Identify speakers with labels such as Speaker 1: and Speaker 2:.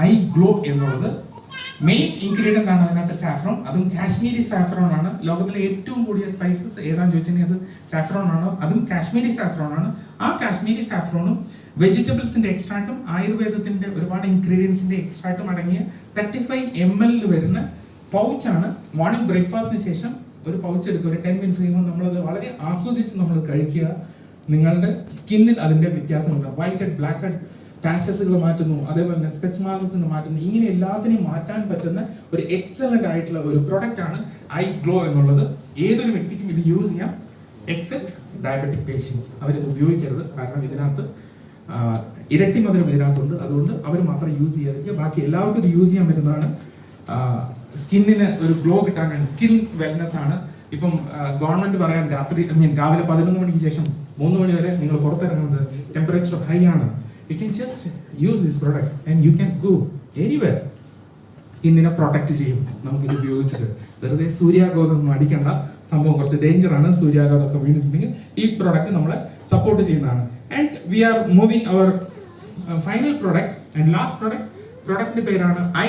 Speaker 1: I glow എന്നുള്ളത് main ingredient ആണ് അതിനകത്ത് സാഫ്രോൺ. അതും കാശ്മീരി സാഫ്രോൺ ആണ്. ലോകത്തിലെ ഏറ്റവും കൂടിയ സ്പൈസസ് ഏതാന്ന് ചോദിച്ചിട്ടുണ്ടെങ്കിൽ അത് സാഫ്രോൺ ആണ്. അതും കാശ്മീരി സാഫ്രോൺ ആണ്. ആ കാശ്മീരി സാഫ്രോണും വെജിറ്റബിൾസിന്റെ എക്സ്ട്രാക്റ്റും ആയുർവേദത്തിന്റെ ഒരുപാട് ഇൻഗ്രീഡിയൻസിന്റെ എക്സ്ട്രാക്റ്റും അടങ്ങിയ 35 ml വരുന്ന പൗച്ചാണ്. മോർണിംഗ് ബ്രേക്ക്ഫാസ്റ്റിന് ശേഷം ഒരു പൗച്ച് എടുക്കുക. ഒരു 10 മിനിറ്റ്സ് കഴിയുമ്പോൾ നമ്മളത് വളരെ ആസ്വദിച്ച് നമ്മൾ കഴിക്കുക. നിങ്ങളുടെ സ്കിന്നിൽ അതിന്റെ വ്യത്യാസമുണ്ട്. വൈറ്റ് ഹെഡ്, ബ്ലാക്ക് ഹെഡ് പാച്ചസുകൾ മാറ്റുന്നു, അതേപോലെ തന്നെ സ്കെച്ച് മാർക്സിന് മാറ്റുന്നു. ഇങ്ങനെ എല്ലാത്തിനെയും മാറ്റാൻ പറ്റുന്ന ഒരു എക്സലന്റ് ആയിട്ടുള്ള ഒരു പ്രൊഡക്റ്റ് ആണ് ഐ ഗ്ലോ എന്നുള്ളത്. ഏതൊരു വ്യക്തിക്കും ഇത് യൂസ് ചെയ്യാം, എക്സെപ്റ്റ് ഡയബറ്റിക് പേഷ്യൻസ്. അവരിത് ഉപയോഗിക്കരുത്. കാരണം ഇതിനകത്ത് ഇരട്ടി മധുരം ഇതിനകത്തുണ്ട്. അതുകൊണ്ട് അവർ മാത്രം യൂസ് ചെയ്യാതിരിക്കുക. ബാക്കി എല്ലാവർക്കും ഇത് യൂസ് ചെയ്യാൻ പറ്റുന്നതാണ്. സ്കിന്നിന് ഒരു ഗ്ലോ കിട്ടാനാണ്, സ്കിൻ വെൽനെസ് ആണ്. ഇപ്പം ഗവൺമെന്റ് പറയാൻ രാവിലെ 11 മണിക്ക് ശേഷം 3 മണി വരെ നിങ്ങൾ പുറത്തിറങ്ങുന്നത് ടെമ്പറേച്ചർ ഹൈ ആണ്. You can just use this product and you can go anywhere. സ്കിന്നിനെ പ്രൊട്ടക്ട് ചെയ്യും നമുക്കിത് ഉപയോഗിച്ചിട്ട്. വെറുതെ സൂര്യാഘാതം അടിക്കേണ്ട. സംഭവം കുറച്ച് ഡേഞ്ചർ ആണ്. സൂര്യാഘാതമൊക്കെ വീണിട്ടുണ്ടെങ്കിൽ ഈ പ്രൊഡക്റ്റ് നമ്മളെ സപ്പോർട്ട് ചെയ്യുന്നതാണ്. And we are moving our final product and last പ്രൊഡക്റ്റിന്റെ പേരാണ് ഐ